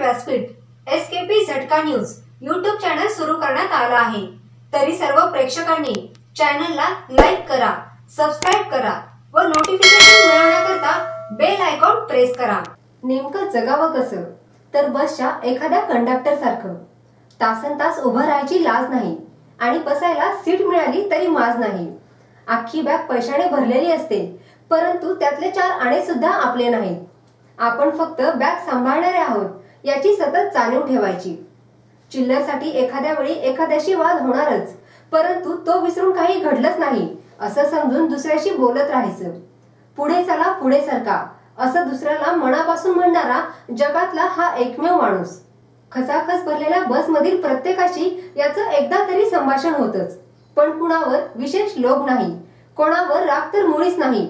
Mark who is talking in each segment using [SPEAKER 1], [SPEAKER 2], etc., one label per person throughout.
[SPEAKER 1] व्यासपीठ एसकेपी झटका news YouTube channel सुरू करण्यात आला आहे। तरी सर्व प्रेक्षकांनी चॅनलला लाईक करा, सबस्क्राइब करा व नोटिफिकेशन मिळवण्याकरता बेल आयकॉन प्रेस करा।
[SPEAKER 2] नेमकं जगावं कसं तर बसच्या एखाद्या कंडक्टर सारखं तासनतास उभं राहायची लाज नाही आणि बसायला सीट मिळाली तरी माज नाही। अख्खी बॅग पैशाने भरलेली असते परंतु त्यातले 4 आणे सुद्धा आपले नाहीत। आपण फक्त बॅग सांभाळणारे आहोत याची सतत जाणीव ठेवायची। चिल्लरसाठी एखाद्या वेळी एखाद्याशी वाद होणारच परंतु तो विसरून काही घडलंच नाही असं समजून दुसऱ्याशी बोलत राहायचं। पुढे चला पुढे सरका असं दुसऱ्याला मनापासून म्हणणारा जगातला हा एकमेव माणूस। खचाखच भरलेल्या बसमधील प्रत्येकाशी याचं एकदा तरी संभाषण होतच पण कुणावर विशेष लोभ नाही, कोणावर राग तर मुळीच नाही,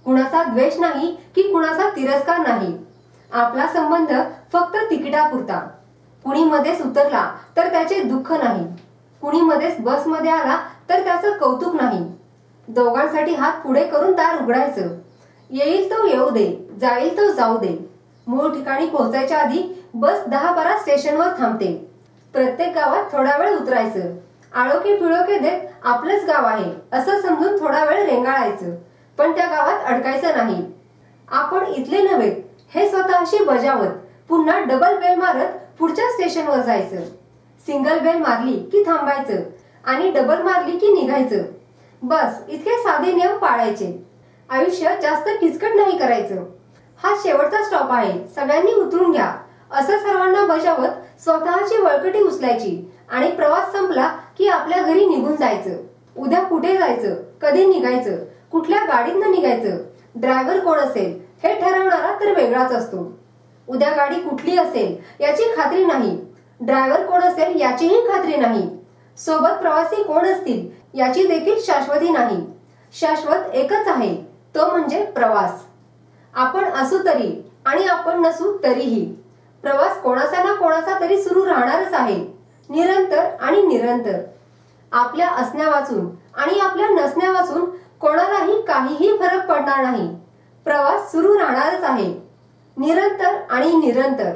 [SPEAKER 2] कुणाचा द्वेष नाही की कुणाचा तिरस्कार नाही। आपला संबंध फक्त तिकिटापुरता। कुणी मध्येच उतरला तर त्याचे दुःख नाही, कुणी मध्येच बसमध्ये आला तर त्याचं कौतुक नाही। दोघांसाठी हात पुढे करून दार उघडायचं। येईल तो येऊ दे, जाईल तो जाऊ दे। मूळ ठिकाणी पोहोचायच्या आधी बस 10-12 स्टेशनवर थांबते। प्रत्येक गावात थोडा वेळ उतरायचं। आळोखे पिळोखे देत आपलंच गाव आहे असं समजून थोडा वेळ रेंगाळायचं पण त्या गावात अडकायचं नाही। आपण इथले नव्हे हे स्वतःशी बजावत पुन्हा डबल बेल मारत पुढच्या स्टेशनवर जायचं। सिंगल बेल मारली की थांबायचं आणि डबल मारली की निघायचं। बस इतके साधे नियम पाळायचे। आयुष्य जास्त किचकट नाही करायचं। हा शेवटचा स्टॉप आहे, सगळ्यांनी उतरून घ्या असं सर्वांना बजावत स्वतःची वळकटी उचलायची आणि प्रवास संपला की आपल्या घरी निघून जायचं। उद्या कुठे जायचं, कधी निघायचं, कुठल्या गाडीतनं निघायचं, ड्रायव्हर कोण असेल हे ठरवणारा तर वेगळाच असतो। उद्या गाडी कुठली असेल याची खात्री नाही, ड्रायव्हर कोण असेल याचीही खात्री नाही, सोबत प्रवासी कोण असतील याची देखील शाश्वती नाही। शाश्वत एकच आहे तो म्हणजे प्रवास। आपण असू तरी आणि आपण नसू तरीही प्रवास कोणाचा ना कोणाचा तरी सुरू राहणारच आहे, निरंतर आणि निरंतर। आपल्या असण्या वाचून आणि आपल्या नसण्या वाचून कोणालाही काहीही फरक पडणार नाही। प्रवास सुरू राहणारच आहे, निरंतर आणि निरंतर।